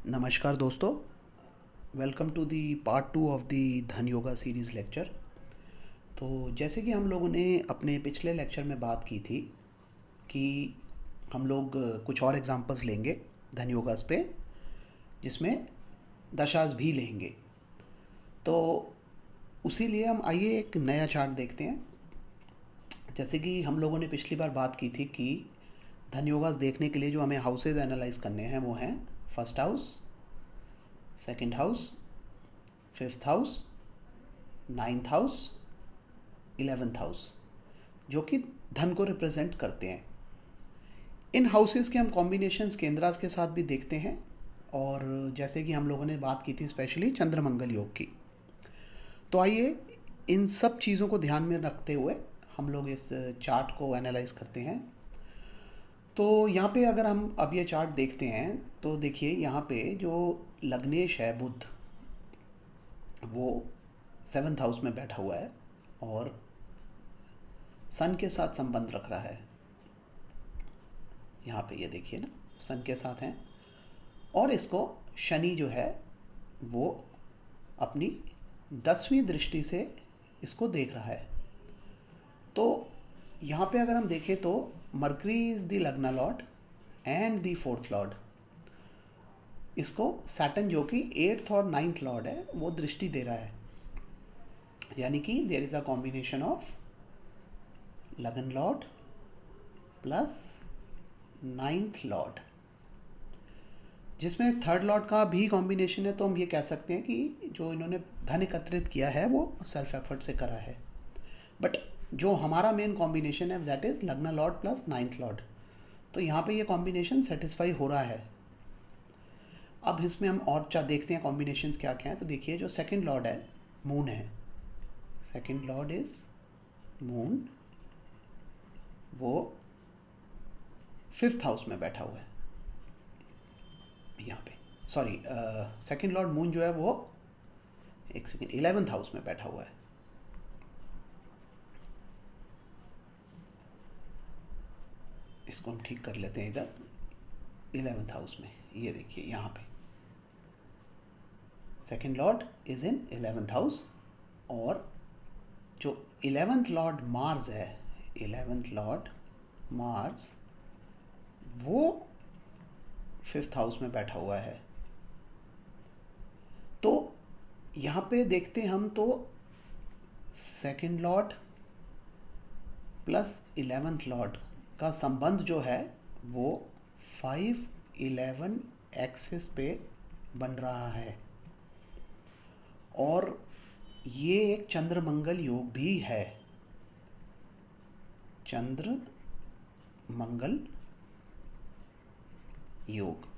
नमस्कार दोस्तों, welcome to the part 2 of the Dhan yoga series lecture. तो जैसे कि हम लोगों ने अपने पिछले लेक्चर में बात की थी कि हम लोग कुछ और एग्जांपल्स लेंगे धन योगास पे, जिसमें दशास भी लेंगे। तो उसी लिए हम आइए एक नया चार्ट देखते हैं। जैसे कि हम लोगों ने पिछली बार बात की थी कि धन योगास देखने के लिए जो हमें हाउसेज एनालाइज करने हैं वो हैं first house, second house, fifth house, ninth house, 11th house, जो कि धन को रिप्रेजेंट करते हैं। इन हाउसेस के हम कॉम्बिनेशंस केंद्रास के साथ भी देखते हैं, और जैसे कि हम लोगों ने बात की थी स्पेशली चंद्रमंगल योग की। तो आइए इन सब चीज़ों को ध्यान में रखते हुए हम लोग इस चार्ट को एनालाइज करते हैं। तो यहाँ पे अगर हम अब ये चार्ट देखते हैं तो देखिए यहाँ पे जो लग्नेश है बुध, वो 7th हाउस में बैठा हुआ है और सन के साथ संबंध रख रहा है। यहाँ पे ये देखिए ना, सन के साथ हैं, और इसको शनि जो है वो अपनी 10वीं दृष्टि से इसको देख रहा है। तो यहाँ पे अगर हम देखें तो मर्करी इज़ द लग्ना Lord and the 4th Lord. इसको सैटर्न जो कि 8th और 9th लॉर्ड है वो दृष्टि दे रहा है, यानी कि there is a combination of lagan lord plus 9th lord, जिसमें 3rd लॉर्ड का भी कॉम्बिनेशन है। तो हम ये कह सकते हैं कि जो इन्होंने धन एकत्रित किया है वो सेल्फ एफर्ट से करा है। बट जो हमारा मेन कॉम्बिनेशन है दैट इज़ लग्ना लॉर्ड प्लस 9th लॉर्ड। तो यहाँ पे ये कॉम्बिनेशन सेटिस्फाई हो रहा है। अब इसमें हम और देखते हैं कॉम्बिनेशंस क्या क्या हैं। तो देखिए जो सेकंड लॉर्ड है मून है, सेकंड लॉर्ड इज़ मून, वो 5th हाउस में बैठा हुआ है। यहाँ पे सॉरी, सेकंड लॉर्ड मून जो है वो एक सेकेंड 11th हाउस में बैठा हुआ है। इसको हम ठीक कर लेते हैं इधर 11th हाउस में। ये देखिए यहाँ पे second Lord is in 11th house, और जो 11th लॉर्ड मार्स है, 11th लॉर्ड मार्स वो 5th हाउस में बैठा हुआ है। तो यहाँ पे देखते हैं हम, तो second Lord plus 11th Lord का संबंध जो है वो 5-11 एक्सिस पे बन रहा है, और ये एक चंद्र मंगल योग भी है। चंद्र मंगल योग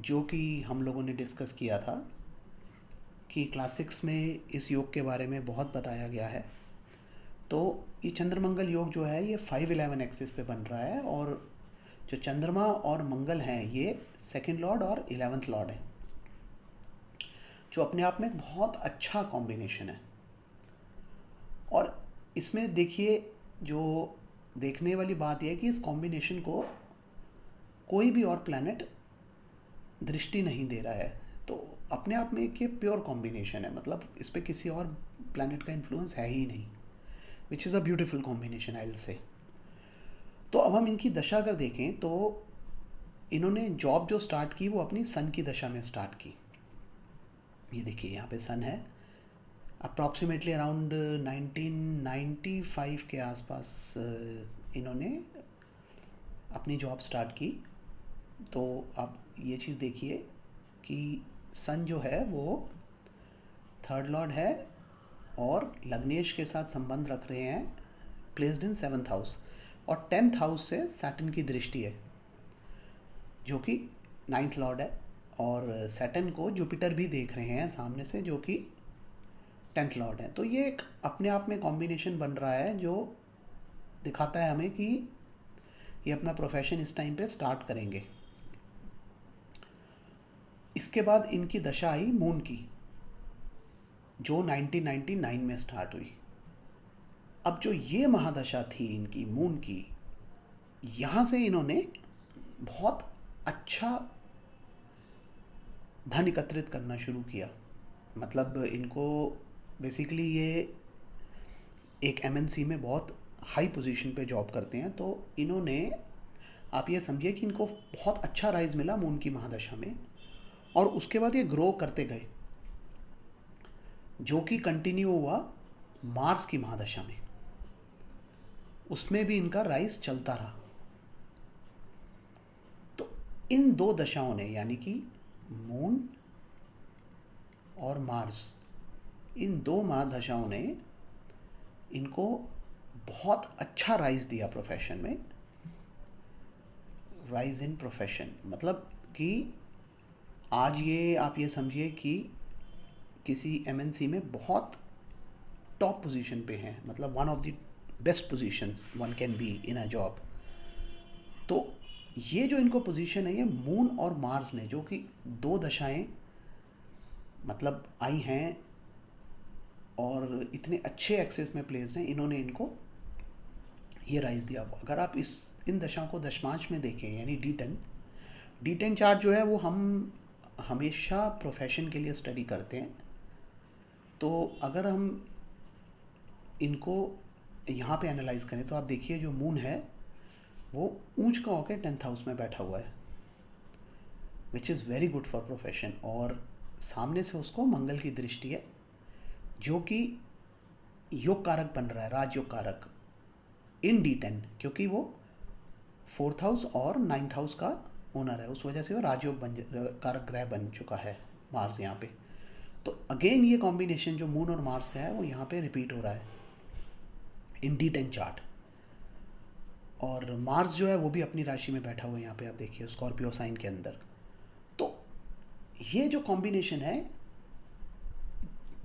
जो कि हम लोगों ने डिस्कस किया था कि क्लासिक्स में इस योग के बारे में बहुत बताया गया है। तो ये चंद्रमंगल योग जो है ये 5-11 एक्सिस पे बन रहा है, और जो चंद्रमा और मंगल हैं ये सेकंड लॉर्ड और 11th लॉर्ड है, जो अपने आप में बहुत अच्छा कॉम्बिनेशन है। और इसमें देखिए जो देखने वाली बात यह है कि इस कॉम्बिनेशन को कोई भी और प्लैनेट दृष्टि नहीं दे रहा है। तो अपने आप में एक ये प्योर कॉम्बिनेशन है, मतलब इस पर किसी और प्लैनेट का इन्फ्लुएंस है ही नहीं, which is a beautiful combination I will say. तो अब हम इनकी दशा अगर देखें तो इन्होंने जॉब जो स्टार्ट की वो अपनी सन की दशा में स्टार्ट की। ये देखिए यहाँ पे सन है, अप्रॉक्सीमेटली अराउंड 1995 के आसपास इन्होंने अपनी जॉब स्टार्ट की। तो आप ये चीज़ देखिए कि सन जो है वो 3rd लॉर्ड है और लग्नेश के साथ संबंध रख रहे हैं, प्लेस्ड इन 7th हाउस, और 10th हाउस से सैटर्न की दृष्टि है जो कि 9th लॉर्ड है, और सैटर्न को जुपिटर भी देख रहे हैं सामने से जो कि 10th लॉर्ड है। तो ये एक अपने आप में कॉम्बिनेशन बन रहा है जो दिखाता है हमें कि ये अपना प्रोफेशन इस टाइम पे स्टार्ट करेंगे। इसके बाद इनकी दशा आई मून की, जो 1999 में स्टार्ट हुई। अब जो ये महादशा थी इनकी मून की, यहाँ से इन्होंने बहुत अच्छा धन एकत्रित करना शुरू किया। मतलब इनको बेसिकली ये एक एमएनसी में बहुत हाई पोजीशन पे जॉब करते हैं, तो इन्होंने, आप ये समझिए कि इनको बहुत अच्छा राइज मिला मून की महादशा में, और उसके बाद ये ग्रो करते गए, जो कि कंटिन्यू हुआ मार्स की महादशा में। उसमें भी इनका राइज चलता रहा। तो इन दो दशाओं ने, यानी कि मून और मार्स, इन दो महादशाओं ने इनको बहुत अच्छा राइज दिया प्रोफेशन में। राइज इन प्रोफेशन मतलब कि आज ये आप ये समझिए कि किसी एमएनसी में बहुत टॉप पोजीशन पे हैं, मतलब one of the best positions one can be in a job. तो ये जो इनको पोजीशन है, ये मून और मार्स ने, जो कि दो दशाएं मतलब आई हैं और इतने अच्छे एक्सेस में प्लेस्ड हैं, इन्होंने इनको ये राइज दिया। अगर आप इन दशाओं को दशमांश में देखें, यानी डी10 चार्ट जो है वो हम हमेशा प्रोफेशन के लिए स्टडी करते हैं। तो अगर हम इनको यहाँ पे एनालाइज करें तो आप देखिए जो मून है वो ऊंच का होकर 10th हाउस में बैठा हुआ है, which is very good for profession. और सामने से उसको मंगल की दृष्टि है, जो कि योग कारक बन रहा है, राजयोग कारक इन डी10, क्योंकि वो 4th हाउस और 9th हाउस का ओनर है, उस वजह से वो राजयोग कारक ग्रह बन चुका है मार्स यहाँ पे। तो अगेन ये कॉम्बिनेशन जो मून और मार्स का है वो यहाँ पे रिपीट हो रहा है इन डी10 चार्ट। और मार्स जो है वो भी अपनी राशि में बैठा हुआ है, यहाँ पे आप देखिए स्कॉर्पियो साइन के अंदर। तो ये जो कॉम्बिनेशन है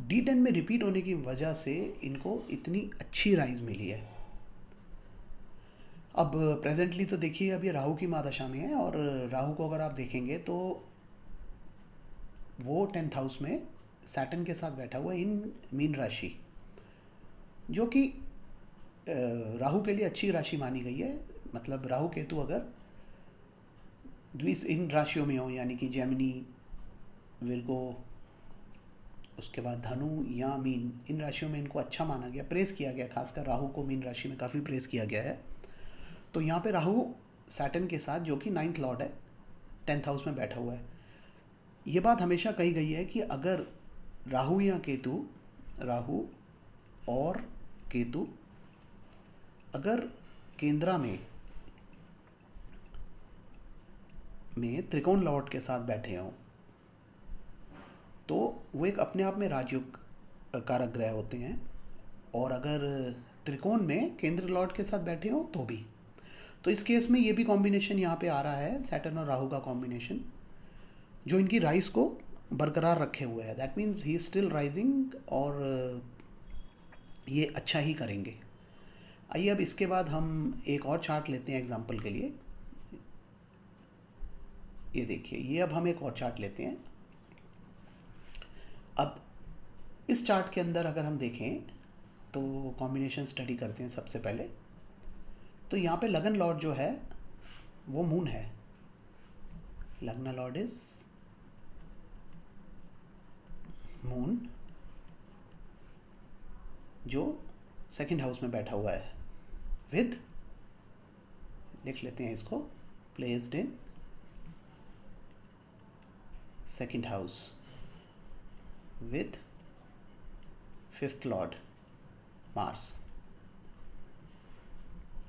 डी10 में रिपीट होने की वजह से इनको इतनी अच्छी राइज मिली है। अब प्रेजेंटली तो देखिए अब ये राहु की महादशा में है, और राहु को अगर आप देखेंगे तो वो 10th हाउस में सैटर्न के साथ बैठा हुआ है इन मीन राशि, जो कि राहु के लिए अच्छी राशि मानी गई है। मतलब राहु केतु अगर इन राशियों में हो, यानी कि जेमिनी, विर्गो, उसके बाद धनु या मीन, इन राशियों में इनको अच्छा माना गया, प्रेस किया गया। खासकर राहु को मीन राशि में काफ़ी प्रेस किया गया है। तो यहाँ पे राहु सैटर्न के साथ, जो कि 9th लॉर्ड है, 10th हाउस में बैठा हुआ है। ये बात हमेशा कही गई है कि अगर राहु या केतु, राहु और केतु अगर केंद्रा में त्रिकोण लॉर्ड के साथ बैठे हों तो वो एक अपने आप में राजयोग कारक ग्रह होते हैं, और अगर त्रिकोण में केंद्र लॉर्ड के साथ बैठे हों तो भी। तो इस केस में ये भी कॉम्बिनेशन यहाँ पे आ रहा है, सैटर्न और राहु का कॉम्बिनेशन, जो इनकी राइज को बरकरार रखे हुए है। That means he is still rising, और ये अच्छा ही करेंगे। आइए अब इसके बाद हम एक और चार्ट लेते हैं एग्जांपल के लिए। ये देखिए, ये अब हम एक और चार्ट लेते हैं। अब इस चार्ट के अंदर अगर हम देखें तो कॉम्बिनेशन स्टडी करते हैं सबसे पहले। तो यहाँ पे लगन लॉर्ड जो है वो मून है। लग्न लॉर्ड इज मून, जो 2nd हाउस में बैठा हुआ है, विद, लिख लेते हैं इसको, placed in 2nd house with 5th Lord Mars.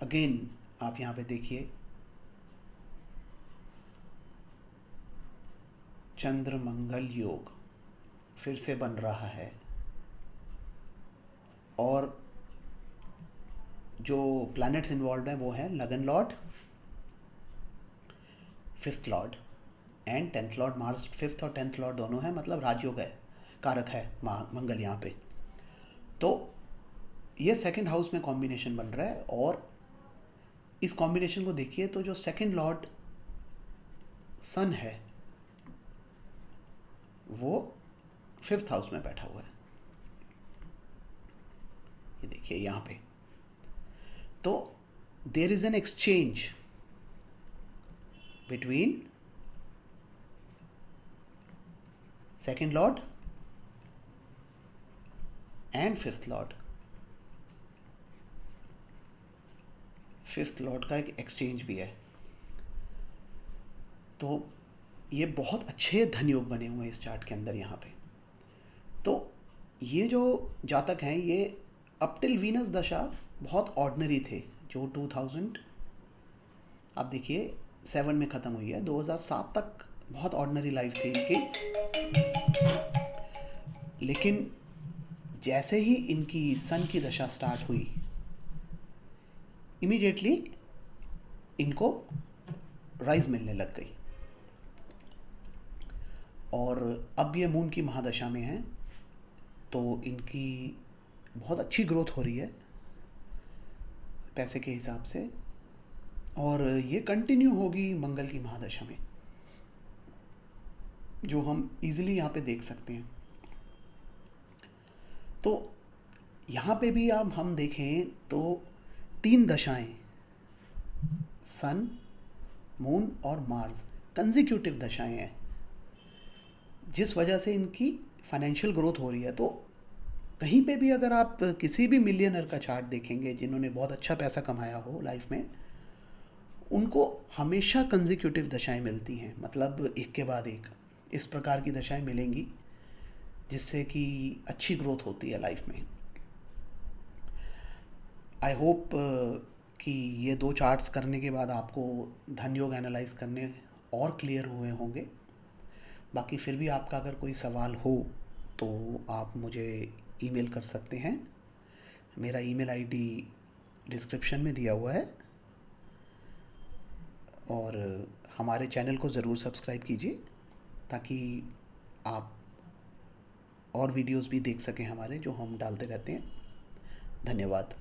Again आप यहाँ पे देखिए चंद्र मंगल योग फिर से बन रहा है, और जो प्लैनेट्स इन्वॉल्व हैं वो हैं लगन Lord, 5th Lord and 10th Lord. Mars 5th और 10th लॉर्ड दोनों हैं, मतलब राजयोग है, कारक है मंगल यहाँ पे। तो ये 2nd हाउस में कॉम्बिनेशन बन रहा है, और इस कॉम्बिनेशन को देखिए तो जो 2nd लॉर्ड सन है वो 5th हाउस में बैठा हुआ है। ये देखिए यहाँ पे, तो there is an exchange between second lord and fifth lord. Fifth lord का एक एक्सचेंज भी है। तो ये बहुत अच्छे धन योग बने हुए हैं इस चार्ट के अंदर यहाँ पे। तो ये जो जातक हैं ये अप टिल वीनस दशा बहुत ऑर्डिनरी थे। जो 2000 आप देखिए 7 में ख़त्म हुई है, 2007 तक बहुत ऑर्डिनरी लाइफ थी इनकी। लेकिन जैसे ही इनकी सन की दशा स्टार्ट हुई, इमीडिएटली इनको राइज मिलने लग गई। और अब ये मून की महादशा में हैं, तो इनकी बहुत अच्छी ग्रोथ हो रही है पैसे के हिसाब से, और ये कंटिन्यू होगी मंगल की महादशा में, जो हम इजीली यहाँ पे देख सकते हैं। तो यहाँ पे भी अब हम देखें तो 3 दशाएं, सन, मून और मार्स, कंजिक्यूटिव दशाएं हैं, जिस वजह से इनकी फाइनेंशियल ग्रोथ हो रही है। तो कहीं पे भी अगर आप किसी भी मिलियनर का चार्ट देखेंगे जिन्होंने बहुत अच्छा पैसा कमाया हो लाइफ में, उनको हमेशा कंजिक्यूटिव दशाएं मिलती हैं, मतलब एक के बाद एक इस प्रकार की दशाएं मिलेंगी, जिससे कि अच्छी ग्रोथ होती है लाइफ में। आई होप कि ये 2 चार्ट्स करने के बाद आपको धन योग एनालाइज करने और क्लियर हुए होंगे। बाकी फिर भी आपका अगर कोई सवाल हो तो आप मुझे ईमेल कर सकते हैं। मेरा ईमेल आईडी डिस्क्रिप्शन में दिया हुआ है, और हमारे चैनल को ज़रूर सब्सक्राइब कीजिए ताकि आप और वीडियोस भी देख सकें हमारे, जो हम डालते रहते हैं। धन्यवाद।